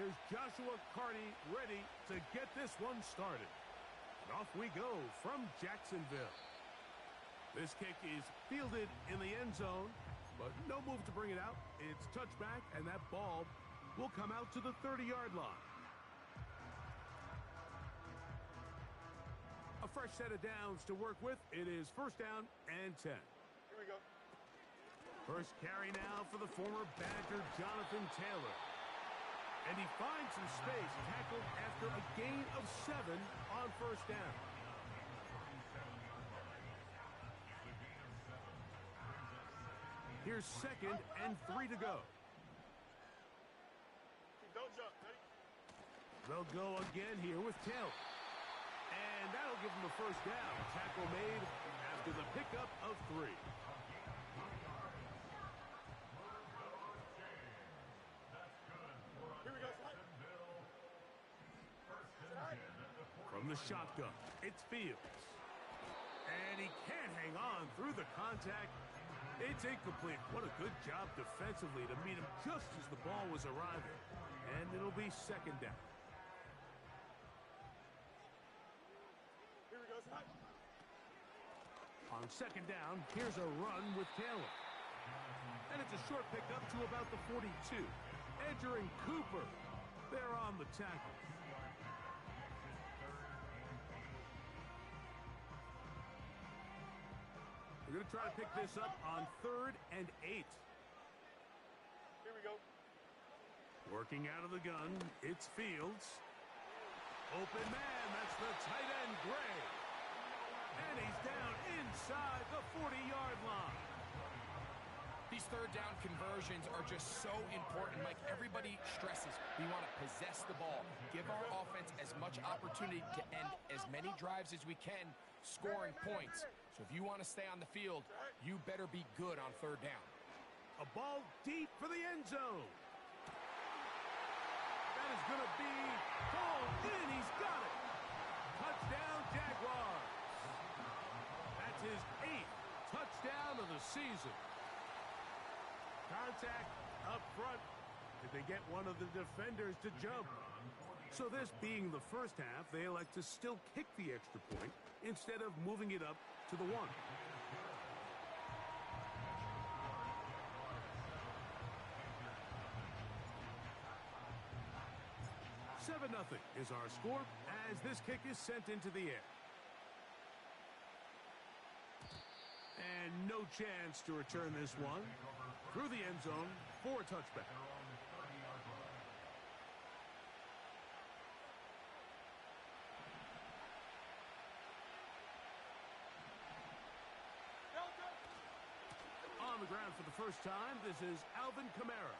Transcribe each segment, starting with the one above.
Here's Joshua Carty ready to get this one started. And off we go from Jacksonville. This kick is fielded in the end zone, but no move to bring it out. It's touchback, and that ball will come out to the 30-yard line. A fresh set of downs to work with. It is first down and 10. Here we go. First carry now for the former Badger, Jonathan Taylor. And he finds some space, tackled after a gain of 7 on first down. Here's 2nd and 3 to go. Don't jump. Ready? They'll go again here with Taylor. And that'll give him a first down. Tackle made after the pickup of 3. Here we go, slide. From the shotgun, it's Fields. And he can't hang on through the contact. It's incomplete. What a good job defensively to meet him just as the ball was arriving. And it'll be second down. Here we go, slide. On second down, here's a run with Taylor. And it's a short pickup to about the 42. Edger and Cooper, they're on the tackle. We're going to try to pick this up on 3rd and 8. Here we go. Working out of the gun, it's Fields. Open man, that's the tight end, Gray. And he's down inside the 40-yard line. These third down conversions are just so important, Mike. Everybody stresses we want to possess the ball, give our offense as much opportunity to end as many drives as we can, scoring points. So if you want to stay on the field, you better be good on third down. A ball deep for the end zone. That is going to be pulled in. He's got it. Touchdown, Jaguars. That's his 8th touchdown of the season. Contact up front. Did they get one of the defenders to jump? So this being the first half, they elect to still kick the extra point instead of moving it up to the 1. 7-0 is our score as this kick is sent into the air. And no chance to return this one through the end zone for a touchback. On the ground for the first time, this is Alvin Kamara.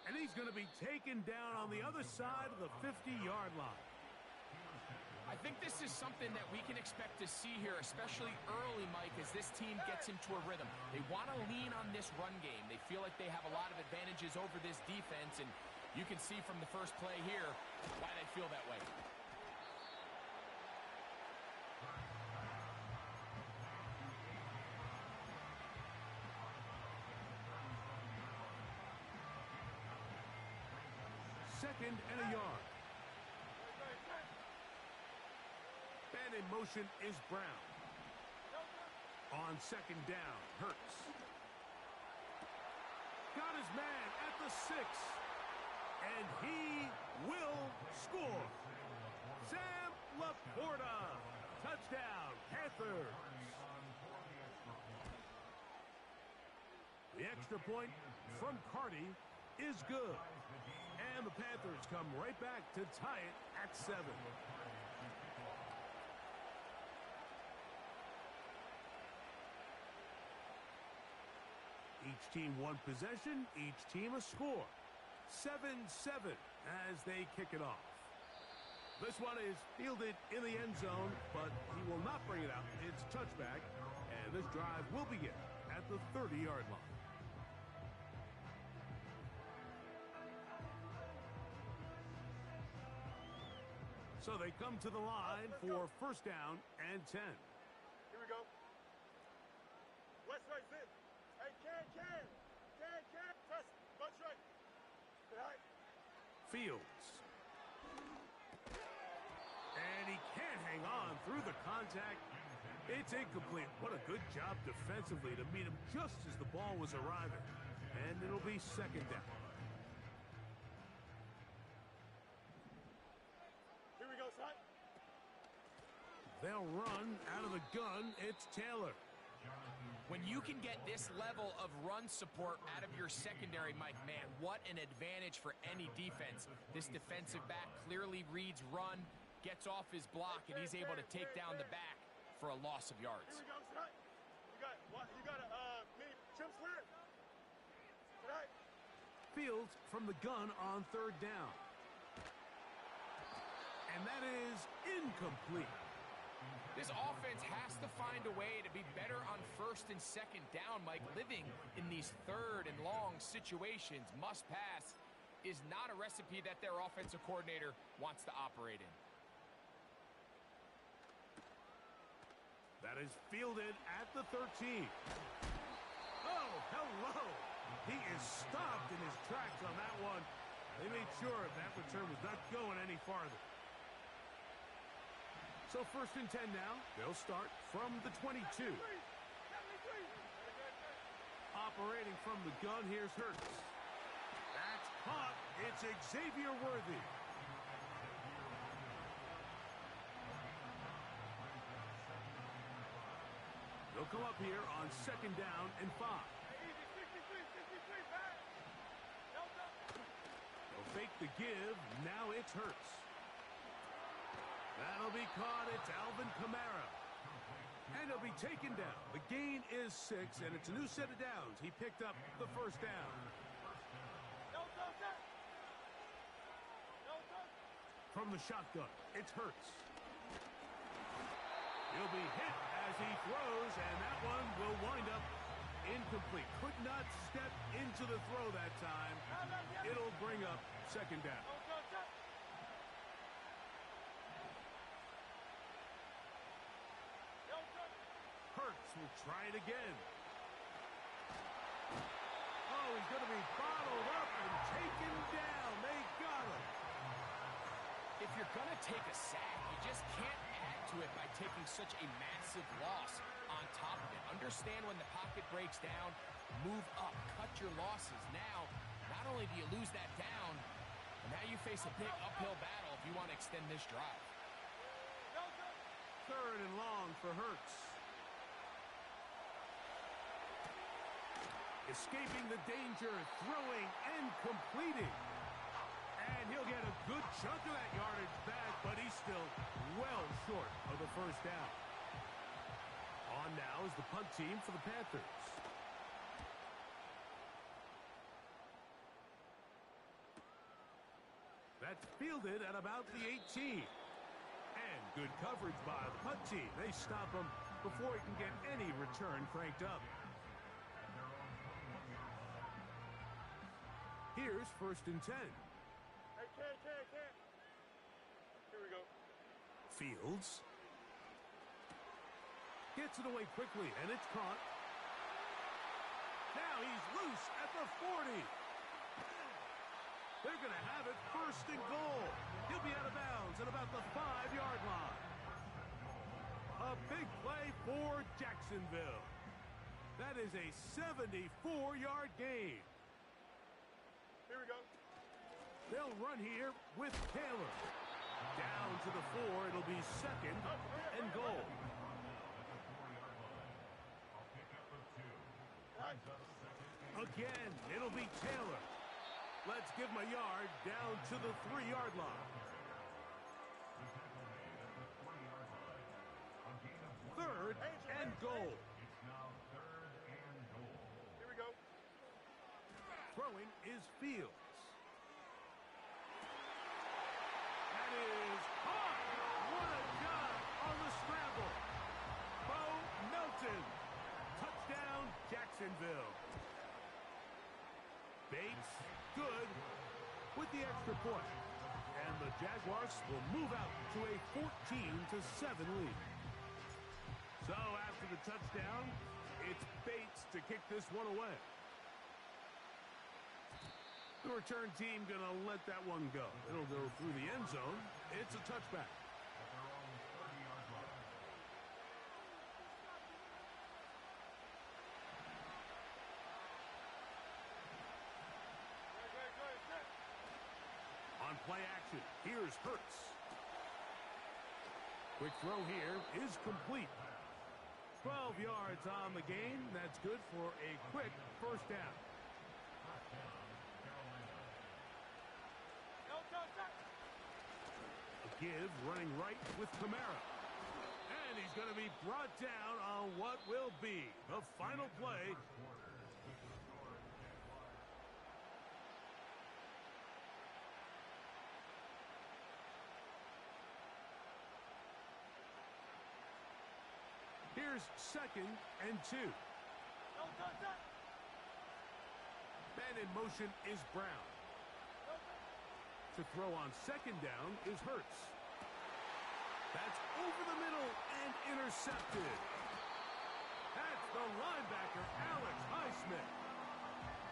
And he's going to be taken down on the other side of the 50-yard line. I think this is something that we can expect to see here, especially early, Mike, as this team gets into a rhythm. They want to lean on this run game. They feel like they have a lot of advantages over this defense, and you can see from the first play here why they feel that way. Second and a yard. Man in motion is Brown. On second down, Hurts. Got his man at the 6. And he will score. Sam Laporta. Touchdown, Panthers. The extra point from Carty is good. And the Panthers come right back to tie it at 7. Each team one possession, each team a score. 7-7 as they kick it off. This one is fielded in the end zone, but he will not bring it out. It's touchback, and this drive will begin at the 30-yard line. So they come to the line for first down and 10. Here we go. West right, sit. Hey, can. Press. Bunch right. Fields. And he can't hang on through the contact. It's incomplete. What a good job defensively to meet him just as the ball was arriving. And it'll be second down. Here we go, son. They'll run out of the gun. It's Taylor. When you can get this level of run support out of your secondary, Mike, man, what an advantage for any defense. This defensive back clearly reads run, gets off his block, and he's able to take down the back for a loss of yards. Here we go, son. You got Chip Swear. Fields from the gun on third down. And that is incomplete. This offense has to find a way to be better on first and second down, Mike. Living in these third and long situations, must pass, is not a recipe that their offensive coordinator wants to operate in. That is fielded at the 13. Oh, hello. He is stopped in his tracks on that one. They made sure that return was not going any farther. So first and 10 now. They'll start from the 22. Operating from the gun, here's Hurts. That's caught. It's Xavier Worthy. They'll come up here on second down and 5. They'll fake the give. Now it's Hurts. That'll be caught. It's Alvin Kamara. And he'll be taken down. The gain is 6, and it's a new set of downs. He picked up the first down. From the shotgun, it's Hurts. He'll be hit as he throws, and that one will wind up incomplete. Could not step into the throw that time. It'll bring up second down. Hurts will try it again. Oh, he's going to be bottled up and taken down. They got him. If you're going to take a sack, you just can't add to it by taking such a massive loss on top of it. Understand when the pocket breaks down, move up, cut your losses. Now, not only do you lose that down, but now you face a big uphill battle if you want to extend this drive. Third and long for Hurts. Escaping the danger, throwing and completing. And he'll get a good chunk of that yardage back, but he's still well short of the first down. On now is the punt team for the Panthers. That's fielded at about the 18. And good coverage by the punt team. They stop him before he can get any return cranked up. Here's first and 10. Hey, Ken. Here we go. Fields. Gets it away quickly, and it's caught. Now he's loose at the 40. They're going to have it first and goal. He'll be out of bounds at about the 5-yard line. A big play for Jacksonville. That is a 74-yard gain. Here we go. They'll run here with Taylor. Down to the 4. It'll be second and goal. Again, it'll be Taylor. Let's give him a yard down to the 3-yard line. Third and goal. Here we go. Throwing is Fields. That is caught. What a job on the scramble. Bo Melton. Touchdown, Jacksonville. Bates, good with the extra point. And the Jaguars will move out to a 14-7 lead. So after the touchdown, it's Bates to kick this one away. The return team going to let that one go. It'll go through the end zone. It's a touchback. On play action, here's Hurts. Quick throw here is complete. 12 yards on the game. That's good for a quick first down. A give running right with Kamara. And he's going to be brought down on what will be the final play. Here's 2nd and 2. Man in motion is Brown. To throw on 2nd down is Hurts. That's over the middle and intercepted. That's the linebacker, Alex Highsmith.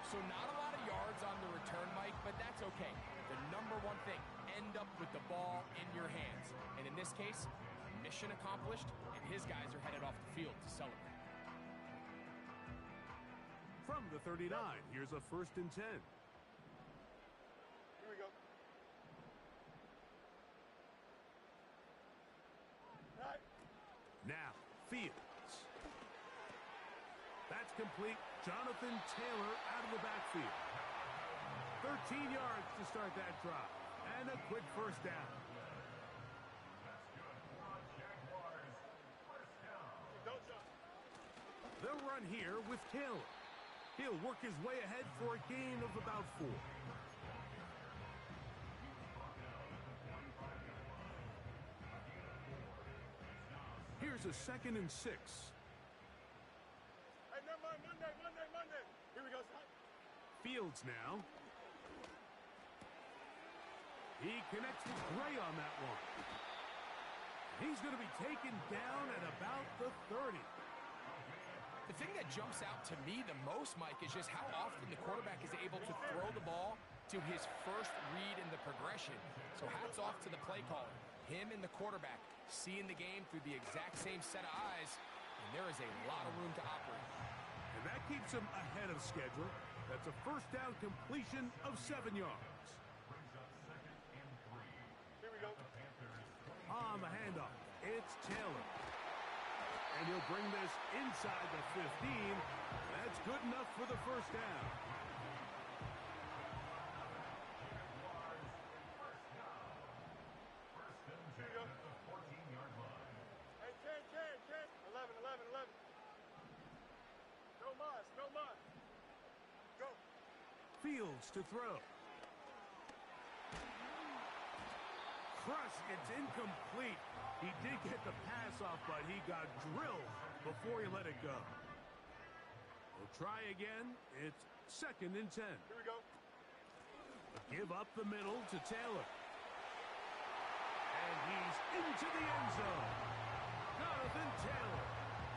So not a lot of yards on the return, Mike, but that's okay. The number one thing, end up with the ball in your hands. And in this case, mission accomplished, and his guys are headed off the field to celebrate. From the 39, here's a 1st and 10. Here we go. Right. Now, Fields. That's complete. Jonathan Taylor out of the backfield. 13 yards to start that drive. And a quick first down. They'll run here with Taylor. He'll work his way ahead for a gain of about 4. Here's a 2nd and 6. Hey, never mind. Monday. Here we go, son. Fields now. He connects with Gray on that one. He's going to be taken down at about the 30. The thing that jumps out to me the most, Mike, is just how often the quarterback is able to throw the ball to his first read in the progression. So hats off to the play caller. Him and the quarterback seeing the game through the exact same set of eyes, and there is a lot of room to operate. And that keeps him ahead of schedule. That's a first down completion of 7 yards. Here we go. On the handoff, it's Taylor. And he'll bring this inside the 15. That's good enough for the first down. Here we go. 14-yard line. Hey, 10. 11. No mas. Go. Fields to throw. Crush, it's incomplete. He did get the pass off, but he got drilled before he let it go. We'll try again. It's 2nd and 10. Here we go. Give up the middle to Taylor. And he's into the end zone. Jonathan Taylor.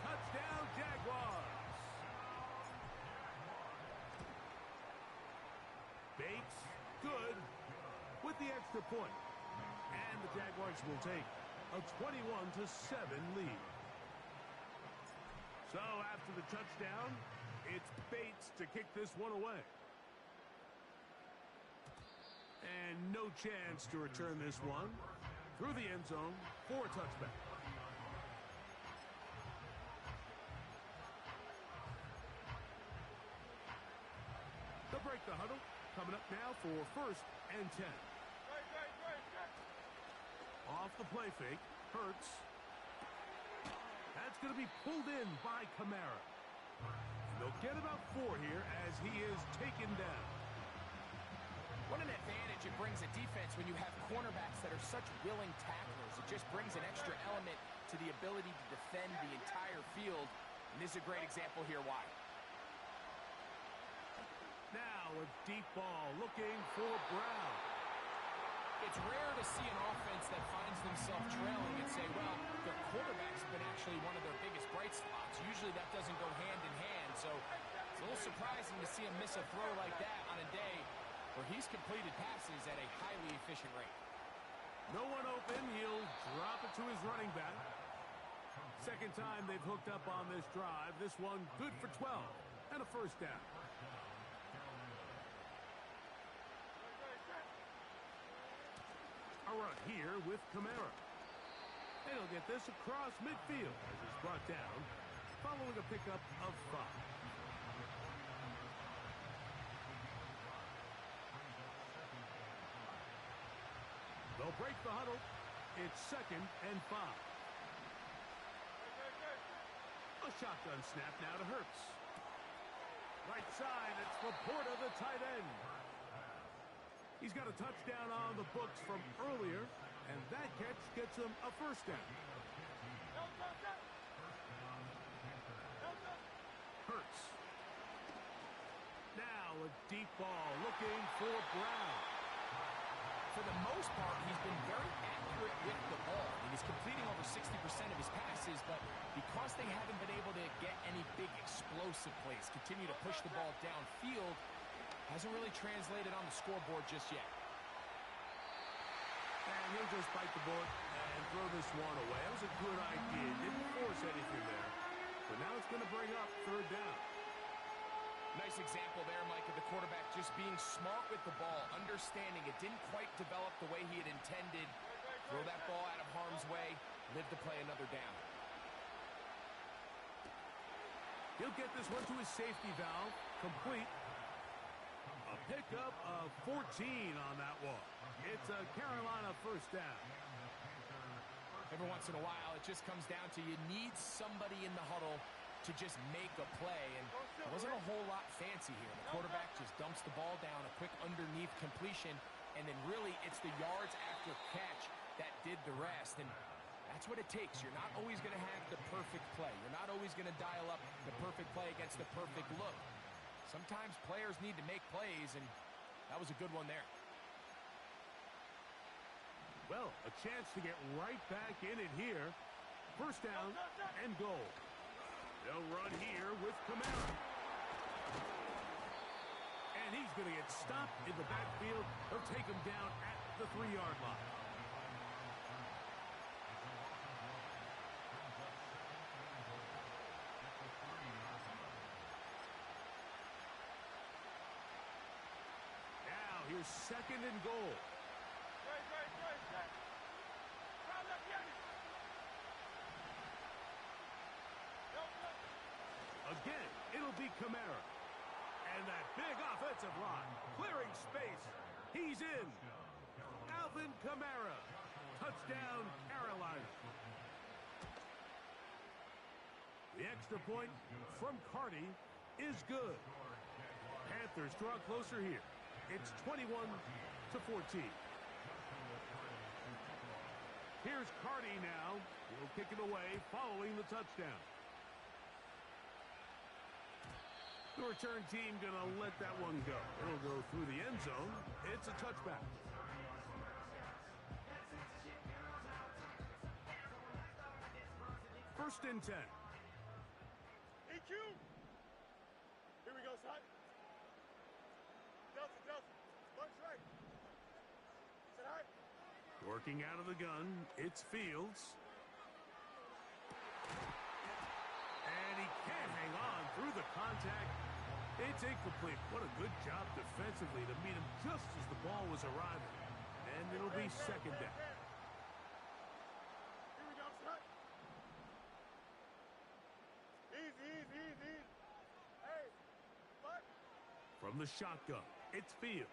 Touchdown, Jaguars. Bates, good, with the extra point. And the Jaguars will take a 21-7 lead. So after the touchdown, it's Bates to kick this one away. And no chance to return this one through the end zone for a touchback. They'll break the huddle. Coming up now for 1st and 10. Off the play fake, Hurts. That's going to be pulled in by Kamara. And they'll get about 4 here as he is taken down. What an advantage it brings a defense when you have cornerbacks that are such willing tacklers. It just brings an extra element to the ability to defend the entire field. And this is a great example here why. Now a deep ball looking for Brown. It's rare to see an offense that finds themselves trailing and say, well, their quarterback's been actually one of their biggest bright spots. Usually that doesn't go hand in hand. So it's a little surprising to see him miss a throw like that on a day where he's completed passes at a highly efficient rate. No one open. He'll drop it to his running back. Second time they've hooked up on this drive. This one good for 12 and a first down. A run here with Kamara. And he'll get this across midfield as it's brought down, following a pickup of 5. They'll break the huddle. It's 2nd and 5. A shotgun snap now to Hurts. Right side, it's Laporta, the tight end. He's got a touchdown on the books from earlier, and that catch gets him a first down. Hurts. Now a deep ball looking for Brown. For the most part, he's been very accurate with the ball. He's completing over 60% of his passes, but because they haven't been able to get any big explosive plays, continue to push the ball downfield, hasn't really translated on the scoreboard just yet. And he'll just bite the bullet and throw this one away. That was a good idea. Didn't force anything there. But now it's going to bring up 3rd down. Nice example there, Mike, of the quarterback just being smart with the ball, understanding it didn't quite develop the way he had intended. Throw that ball out of harm's way, live to play another down. He'll get this one to his safety valve, complete. A pickup of 14 on that one. It's a Carolina first down. Every once in a while, it just comes down to you need somebody in the huddle to just make a play, and it wasn't a whole lot fancy here. The quarterback just dumps the ball down, a quick underneath completion, and then really it's the yards after catch that did the rest, and that's what it takes. You're not always going to have the perfect play. You're not always going to dial up the perfect play against the perfect look. Sometimes players need to make plays, and that was a good one there. Well, a chance to get right back in it here. First down and goal. They'll run here with Kamara. And he's going to get stopped in the backfield. They'll take him down at the 3-yard line. Now here's 2nd and goal. Again, it'll be Kamara. And that big offensive line, clearing space. He's in. Alvin Kamara. Touchdown, Carolina. The extra point from Carty is good. Panthers draw closer here. It's 21-14. Here's Carty now. He'll kick it away following the touchdown. The return team going to let that one go. It'll go through the end zone. It's a touchback. First and 10. EQ. Here we go, son. Delta. Lunch right. Sit high. Working out of the gun, it's Fields. And he can't hang on through the contact. It's incomplete. What a good job defensively to meet him just as the ball was arriving. And it'll be 2nd down. Here we go, son. Easy. Hey, what? From the shotgun, it's Fields.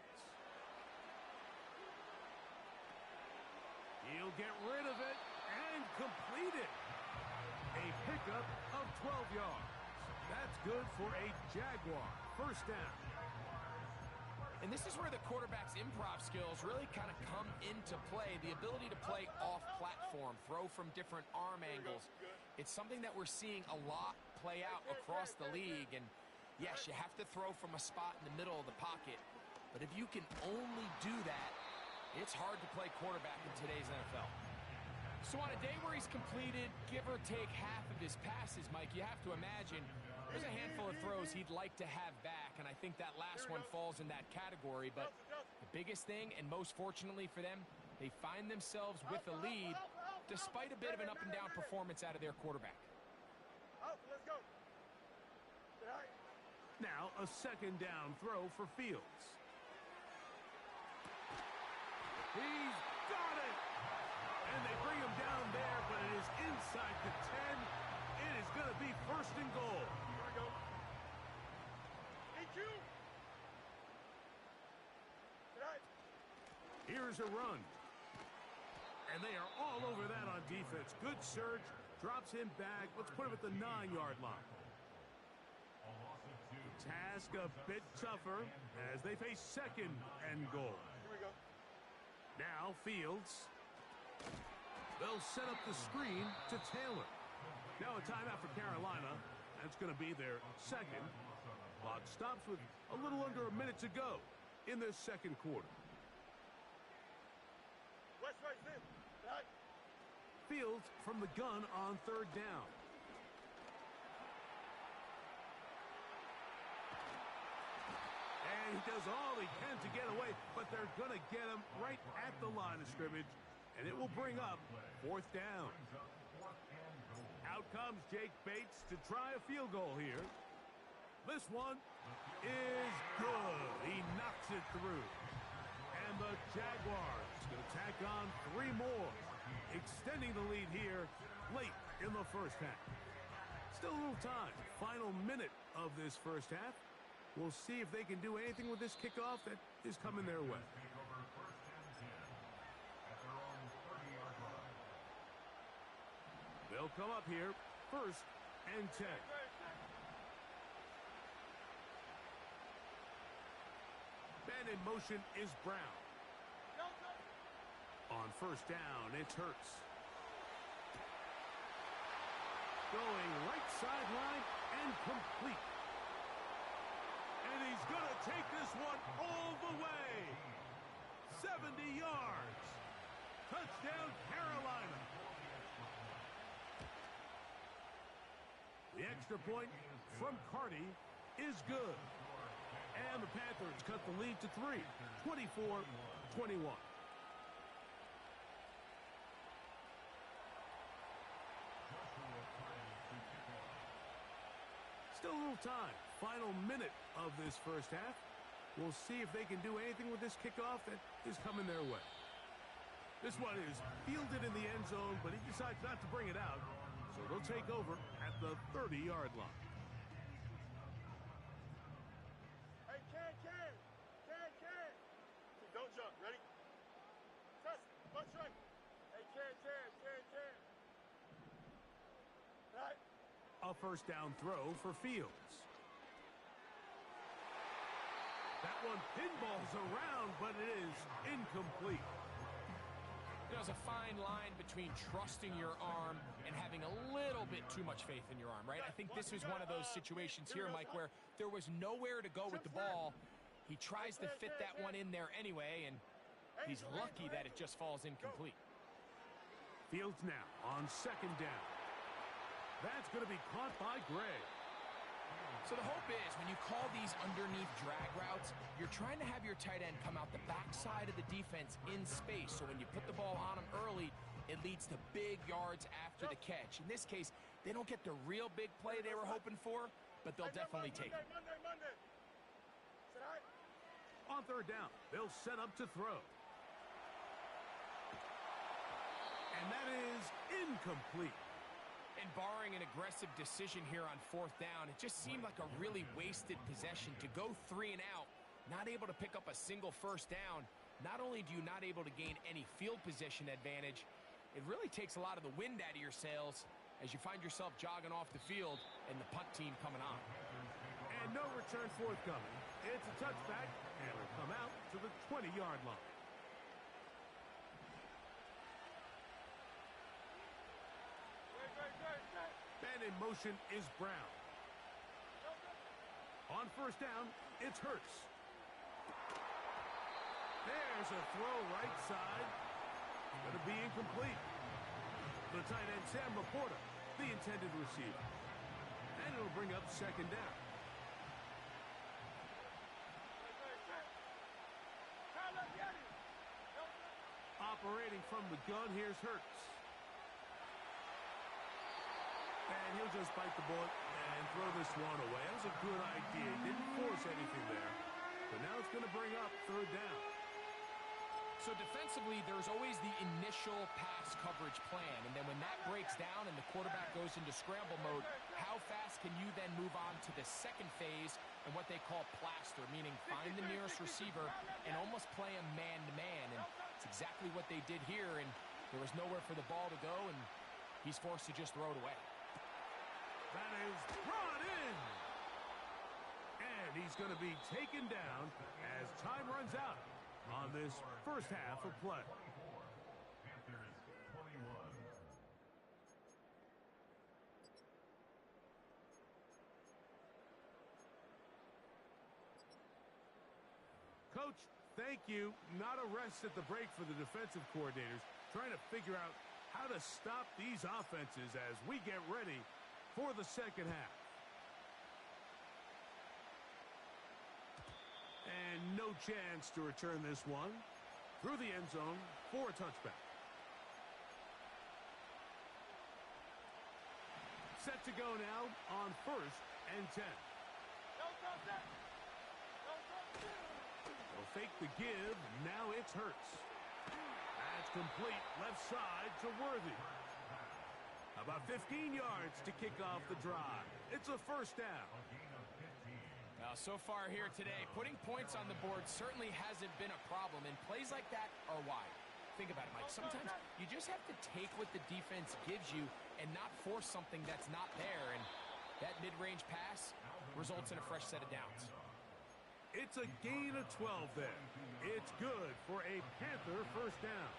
He'll get rid of it and complete it. A pickup of 12 yards. That's good for a Jaguar. First down. And this is where the quarterback's improv skills really kind of come into play. The ability to play off-platform, throw from different arm angles. It's something that we're seeing a lot play out across the league. And yes, you have to throw from a spot in the middle of the pocket. But if you can only do that, it's hard to play quarterback in today's NFL. So on a day where he's completed, give or take half of his passes, Mike, you have to imagine there's a handful of throws he'd like to have back, and I think that last one falls in that category. But biggest thing, and most fortunately for them, they find themselves with a lead despite a bit of an up-and-down performance out of their quarterback. Let's go. Now a second down throw for Fields. He's got it! And they bring him down there, but it is inside the 10. It is going to be first and goal. Here we go. EQ. Here's a run. And they are all over that on defense. Good surge. Drops him back. Let's put him at the 9-yard line. Task a bit tougher as they face second and goal. Here we go. Now Fields. They'll set up the screen to Taylor. Now a timeout for Carolina. That's going to be their second. Clock stops with a little under a minute to go in this second quarter. West right in. Right. Fields from the gun on third down. And he does all he can to get away, but they're going to get him right at the line of scrimmage, and it will bring up fourth down. Out comes Jake Bates to try a field goal here. This one is good. He knocks it through. And the Jaguars going to tack on 3 more, extending the lead here late in the first half. Still a little time. Final minute of this first half. We'll see if they can do anything with this kickoff that is coming their way. They'll come up here, first and 10. Man in motion is Brown. On first down, it's Hurts. Going right sideline and complete. And he's going to take this one all the way. 70 yards. Touchdown, Carolina. The extra point from Carty is good. And the Panthers cut the lead to 3, 24-21. Still a little time. Final minute of this first half. We'll see if they can do anything with this kickoff that is coming their way. This one is fielded in the end zone, but he decides not to bring it out. So they'll take over at the 30-yard line. Hey, Ken. Don't jump. Ready? Trust. Punch right. Hey, Ken. Right. A first down throw for Fields. That one pinballs around, but it is incomplete. There's a fine line between trusting your arm and having a little bit too much faith in your arm, right? I think this was one of those situations here, Mike, where there was nowhere to go with the ball. He tries to fit that one in there anyway, and he's lucky that it just falls incomplete. Fields now on second down. That's going to be caught by Gray. So the hope is when you call these underneath drag routes, you're trying to have your tight end come out the backside of the defense in space. So when you put the ball on him early, it leads to big yards after the catch. In this case, they don't get the real big play they were hoping for, but they'll definitely take it. Monday. On third down, they'll set up to throw. And that is incomplete. And barring an aggressive decision here on fourth down, it just seemed like a really wasted possession to go 3 and out, not able to pick up a single first down. Not only do you not able to gain any field position advantage, it really takes a lot of the wind out of your sails as you find yourself jogging off the field and the punt team coming on. And no return forthcoming. It's a touchback, and it'll come out to the 20-yard line. Man in motion is Brown. On first down, it's Hurts. There's a throw right side. Going to be incomplete. The tight end, Sam Laporta, the intended receiver. And it'll bring up second down. Operating from the gun, here's Hurts. And he'll just bite the bullet and throw this one away. That was a good idea. He didn't force anything there. But now it's going to bring up third down. So defensively, there's always the initial pass coverage plan. And then when that breaks down and the quarterback goes into scramble mode, how fast can you then move on to the second phase and what they call plaster, meaning find the nearest receiver and almost play a man-to-man. And it's exactly what they did here. And there was nowhere for the ball to go, and he's forced to just throw it away. That is brought in. And he's going to be taken down as time runs out on this first half of play. Panthers 21. Coach, thank you. Not a rest at the break for the defensive coordinators, trying to figure out how to stop these offenses as we get ready for the second half. And no chance to return this one through the end zone for a touchback. Set to go now on 1st and 10. They'll fake the give. Now it's Hurts. That's complete left side to Worthy. About 15 yards to kick off the drive. It's a first down. So far here today, putting points on the board certainly hasn't been a problem, and plays like that are why. Think about it, Mike. Sometimes you just have to take what the defense gives you and not force something that's not there, and that mid-range pass results in a fresh set of downs. It's a gain of 12 there. It's good for a Panther first down.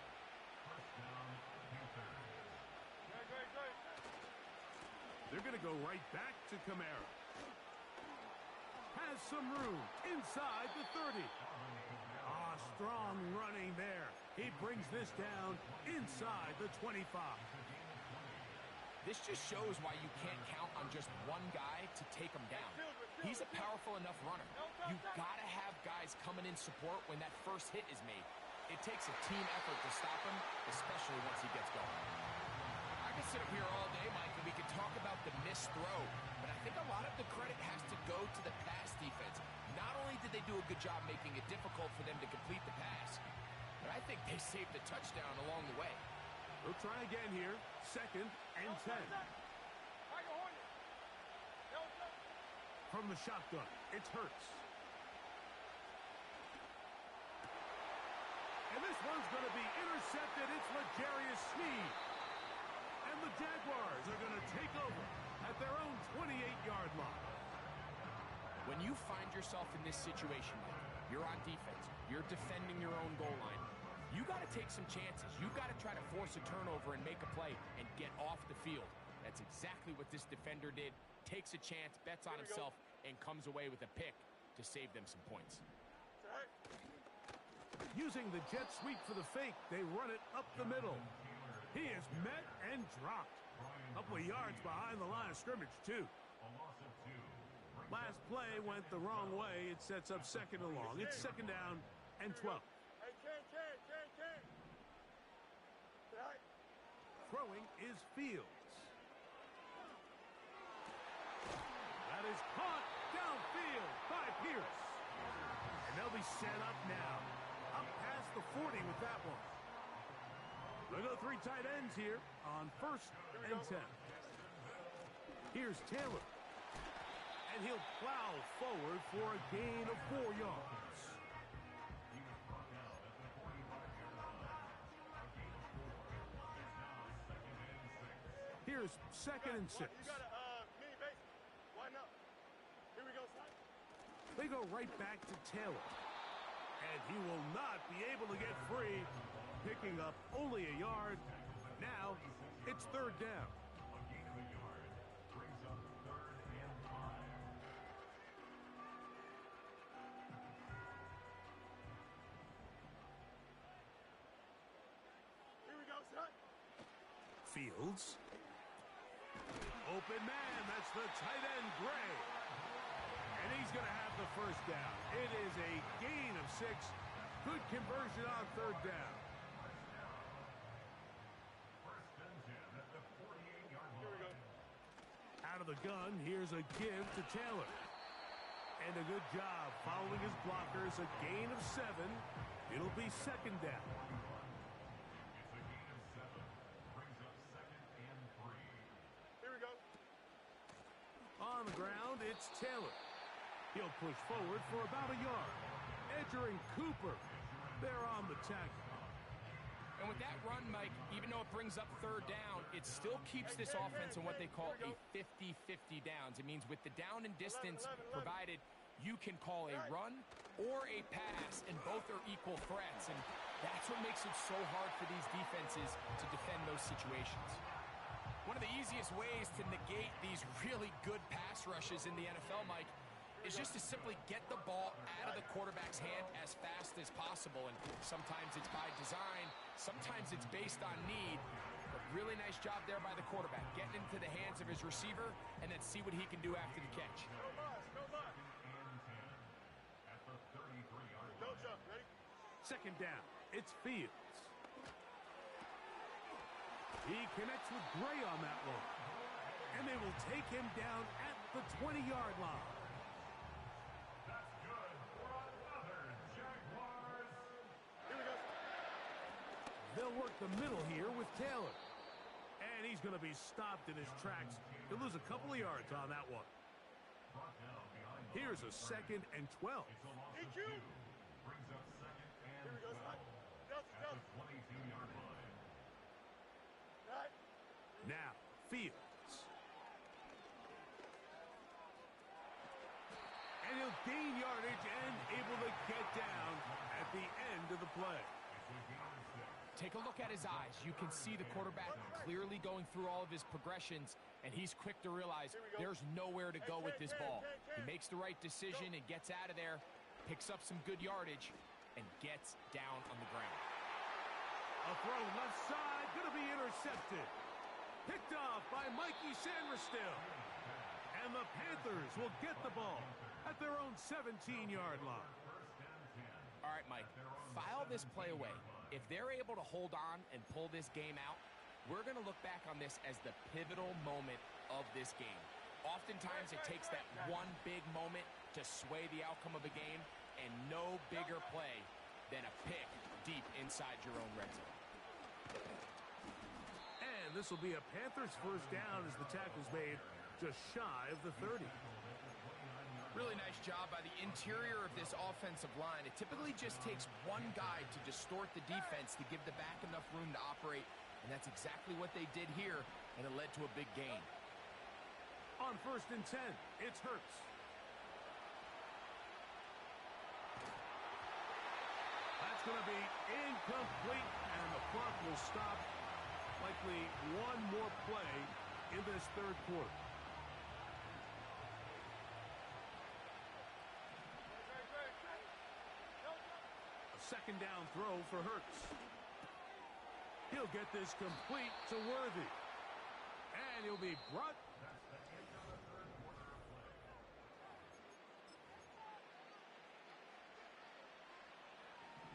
They're going to go right back to Kamara. Has some room inside the 30. Strong running there. He brings this down inside the 25. This just shows why you can't count on just one guy to take him down. He's a powerful enough runner. You've got to have guys coming in support when that first hit is made. It takes a team effort to stop him, especially once he gets going. I could sit up here all day, Mike, and we could talk about the missed throw, but I think a lot of the credit has to go to the pass defense. Not only did they do a good job making it difficult for them to complete the pass, but I think they saved a touchdown along the way. We'll try again here. 2nd and 10. From the shotgun, it's Hurts. And this one's going to be intercepted. It's L'Jarius Sneed. And the Jaguars are going to take over at their own 28-yard line. When you find yourself in this situation, you're on defense, you're defending your own goal line, you got to take some chances. You got to try to force a turnover and make a play and get off the field. That's exactly what this defender did. Takes a chance, bets on himself, and comes away with a pick to save them some points. Using the jet sweep for the fake, they run it up the middle. He is met and dropped. A couple of yards behind the line of scrimmage, too. Last play went the wrong way. It sets up 2nd and long. It's 2nd down and 12. Throwing is Fields. That is caught downfield by Pierce. And they'll be set up now. Up past the 40 with that one. They'll go 3 tight ends here on 1st and 10. Here's Taylor. And he'll plow forward for a gain of 4 yards. Here's 2nd and 6. They go right back to Taylor. And he will not be able to get free, picking up only a yard. Now it's 3rd down. Fields. Open man, that's the tight end, Gray. And he's going to have the first down. It is a gain of 6. Good conversion on 3rd down. the gun. Here's a give to Taylor. And a good job following his blockers. A gain of 7. It'll be second down. It's a gain of 7. Brings up 2nd and 3. Here we go. On the ground, it's Taylor. He'll push forward for about a yard. Edger and Cooper, they're on the tackle. And with that run, Mike, even though it brings up third down, it still keeps this offense in what they call a 50-50 downs. It means with the down and distance provided, you can call a run or a pass, and both are equal threats. And that's what makes it so hard for these defenses to defend those situations. One of the easiest ways to negate these really good pass rushes in the NFL, Mike, is just to simply get the ball out of the quarterback's hand as fast as possible. And sometimes it's by design, sometimes it's based on need. But really nice job there by the quarterback, getting into the hands of his receiver, and then see what he can do after the catch. No loss. At the 33-yard line. Don't jump. Ready? Second down, it's Fields. He connects with Gray on that one. And they will take him down at the 20-yard line. That's good for another Jaguars. Here we go. They'll work the middle here with Taylor. And he's going to be stopped in his tracks. He'll lose a couple of yards on that one. Here's a 2nd and 12. EQ. Brings up 2nd and 12. At the 22-yard line. Now, Fields. And he'll gain yardage and able to get down at the end of the play. Take a look at his eyes. You can see the quarterback clearly going through all of his progressions, and he's quick to realize there's nowhere to go with this ball. He makes the right decision and gets out of there, picks up some good yardage, and gets down on the ground. A throw left side, going to be intercepted. Picked off by Mikey Sanders-Still. And the Panthers will get the ball at their own 17-yard line. All right, Mike, file this play away. If they're able to hold on and pull this game out, we're going to look back on this as the pivotal moment of this game. Oftentimes, it takes that one big moment to sway the outcome of a game, and no bigger play than a pick deep inside your own red zone. And this will be a Panthers first down as the tackle's made just shy of the 30. Really nice job by the interior of this offensive line. It typically just takes one guy to distort the defense to give the back enough room to operate, and that's exactly what they did here, and it led to a big gain. On 1st and 10, it's Hurts. That's going to be incomplete, and the clock will stop. Likely one more play in this third quarter. Second down throw for Hurts. He'll get this complete to Worthy. And he'll be brought.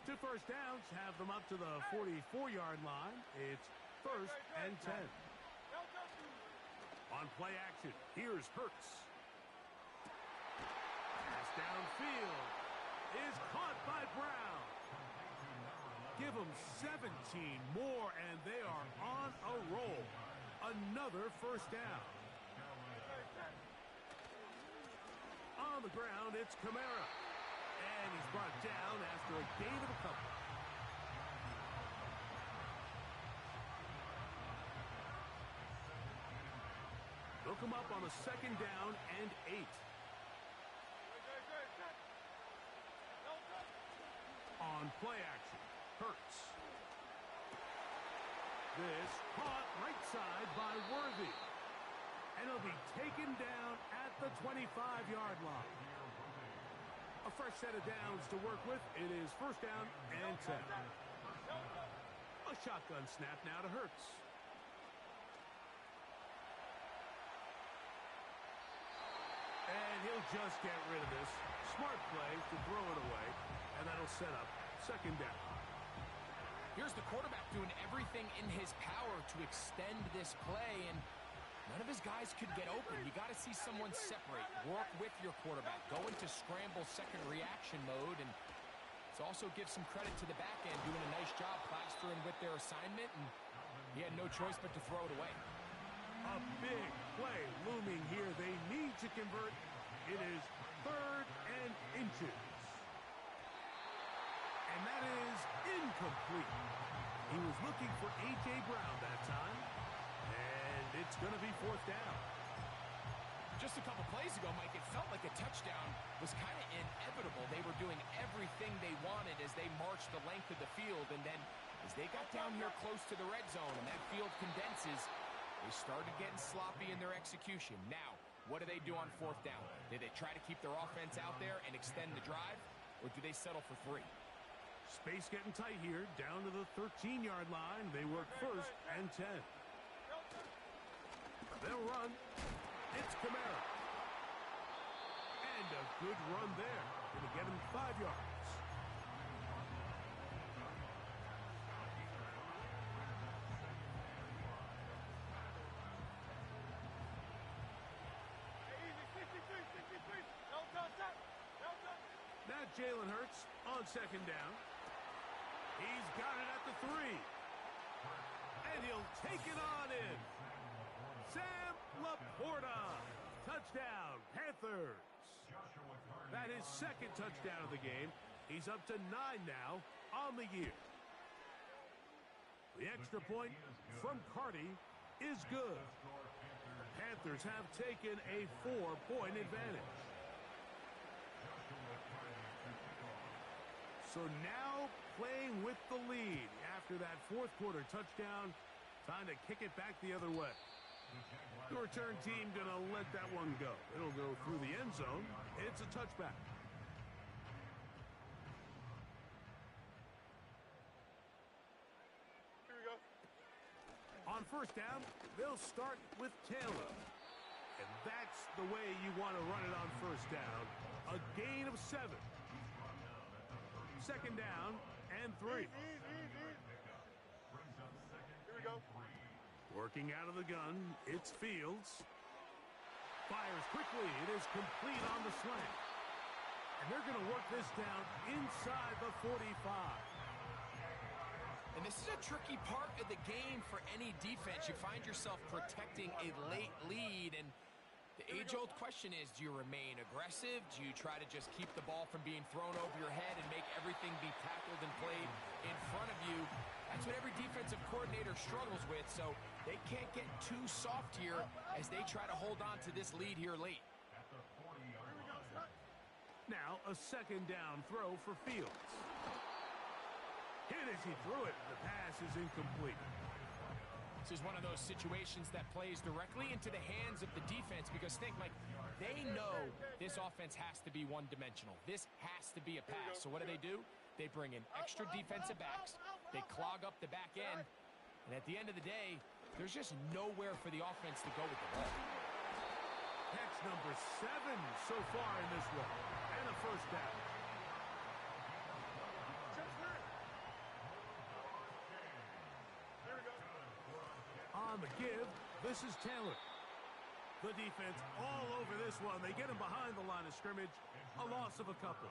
Two first downs have them up to the 44-yard line. It's 1st and 10. On play action, here's Hurts. Pass downfield is caught by Brown. Give them 17 more, and they are on a roll. Another first down. On the ground, it's Kamara. And he's brought down after a gain of a couple. They'll come up on a 2nd down and 8. On play action, Hurts. This caught right side by Worthy. And he'll be taken down at the 25-yard line. A fresh set of downs to work with. It is 1st down and 10. A shotgun snap now to Hurts. And he'll just get rid of this. Smart play to throw it away. And that'll set up 2nd down. Here's the quarterback doing everything in his power to extend this play, and None of his guys could get open. You got to see someone separate, work with your quarterback, go into scramble second reaction mode, and it's also give some credit to the back end, doing a nice job plastering with their assignment, and he had no choice but to throw it away. A big play looming here. They need to convert. It is 3rd and inches. And that is incomplete. He was looking for A.J. Brown that time. And it's going to be 4th down. Just a couple plays ago, Mike, it felt like a touchdown was kind of inevitable. They were doing everything they wanted as they marched the length of the field. And then as they got down here close to the red zone and that field condenses, they started getting sloppy in their execution. Now, what do they do on 4th down? Do they try to keep their offense out there and extend the drive, or do they settle for 3? Space getting tight here, down to the 13-yard line. They work 1st and 10. They'll run. It's Kamara. And a good run there. Going to get him 5 yards. Now Jalen Hurts on 2nd down. He's got it at the 3. And he'll take it on in. Sam Laporta. Touchdown, Panthers. That is 2nd touchdown of the game. He's up to 9 now on the year. The extra point from Carty is good. The Panthers have taken a 4-point advantage. So now playing with the lead after that 4th quarter touchdown. Time to kick it back the other way. The return team going to let that one go. It'll go through the end zone. It's a touchback. Here we go. On 1st down, they'll start with Taylor. And that's the way you want to run it on 1st down. A gain of 7. 2nd down and 3. Here we go. Working out of the gun, it's Fields. Fires quickly. It is complete on the slant. And they're going to work this down inside the 45. And this is a tricky part of the game for any defense. You find yourself protecting a late lead, and the age-old question is, do you remain aggressive? Do you try to just keep the ball from being thrown over your head and make everything be tackled and played in front of you? That's what every defensive coordinator struggles with, so they can't get too soft here as they try to hold on to this lead here late. Now a 2nd down throw for Fields. Hit as he threw it. The pass is incomplete. This is one of those situations that plays directly into the hands of the defense because think, Mike, they know this offense has to be one-dimensional. This has to be a pass. So what do? They bring in extra defensive backs. They clog up the back end. And at the end of the day, there's just nowhere for the offense to go with the ball. Catch number 7 so far in this one. And a 1st down. On the give, this is Taylor. The defense all over this one. They get him behind the line of scrimmage. A loss of a couple.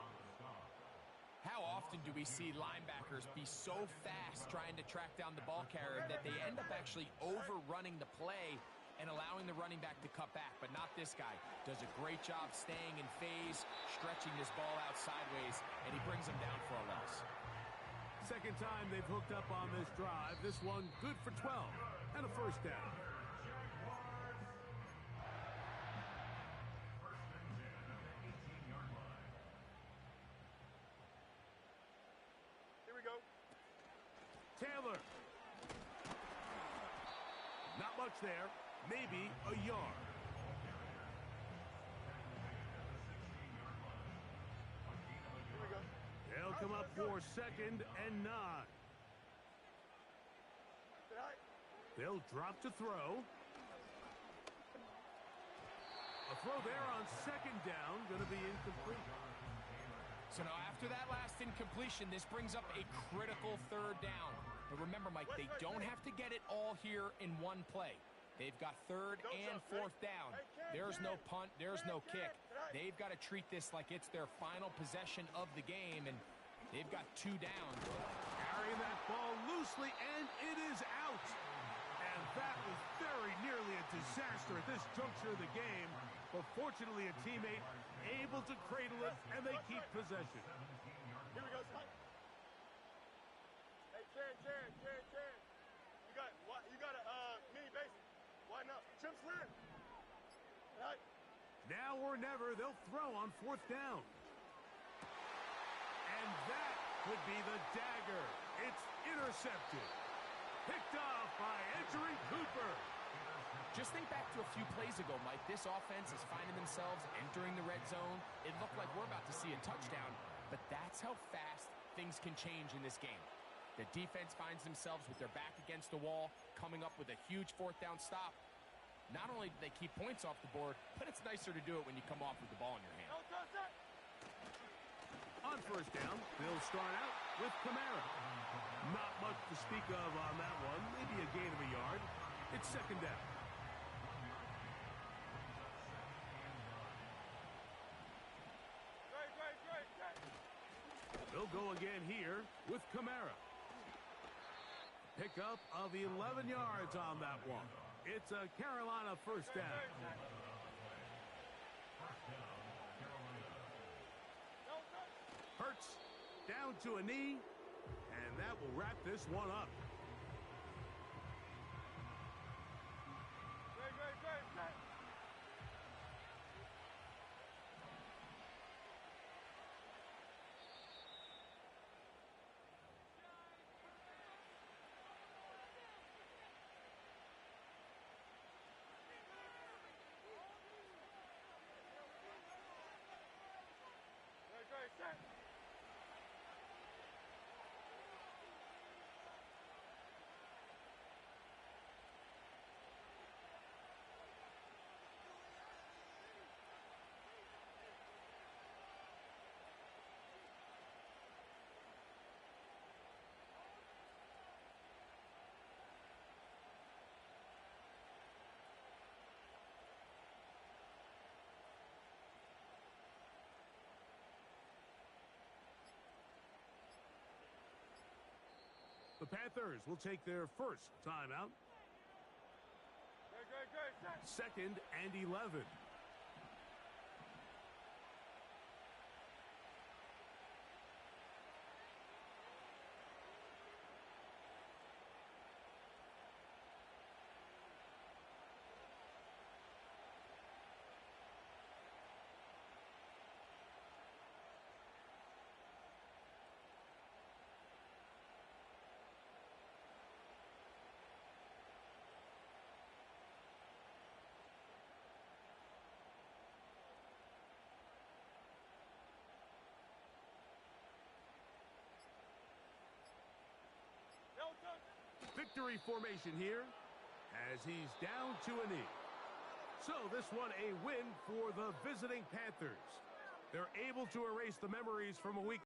How often do we see linebackers be so fast trying to track down the ball carrier that they end up actually overrunning the play and allowing the running back to cut back? But not this guy. Does a great job staying in phase, stretching this ball out sideways, and he brings him down for a loss. 2nd time they've hooked up on this drive. This one good for 12 and a 1st down. Here we go. Taylor. Not much there. Maybe a yard. Here we go. They'll come up for 2nd and 9. They'll drop to throw. A throw there on 2nd down, going to be incomplete. So now after that last incompletion, this brings up a critical 3rd down. But remember, Mike, they don't have to get it all here in one play. They've got third and fourth down. There's no punt. There's no kick. They've got to treat this like it's their final possession of the game, and they've got 2 down. Carrying that ball loosely, and it is out. And that was very nearly a disaster at this juncture of the game. But fortunately, a teammate able to cradle it, and they keep possession. Here we go, Scott. Hey, Ken. You got a mini basic. Why not? Trim slant. Right. Now or never, they'll throw on 4th down. And that would be the dagger. It's intercepted. Picked off by Edgerrin Cooper. Just think back to a few plays ago, Mike. This offense is finding themselves entering the red zone. It looked like we're about to see a touchdown, but that's how fast things can change in this game. The defense finds themselves with their back against the wall, coming up with a huge 4th down stop. Not only do they keep points off the board, but it's nicer to do it when you come off with the ball in your hand. On 1st down, they'll start out with Kamara. Not much to speak of on that one. Maybe a gain of a yard. It's 2nd down. They'll go again here with Kamara. Pickup of 11 yards on that one. It's a Carolina 1st down. Hurts down to a knee, and that will wrap this one up. The Panthers will take their first timeout. 2nd and 11. Victory formation here as he's down to a knee. So this one a win for the visiting Panthers. They're able to erase the memories from a week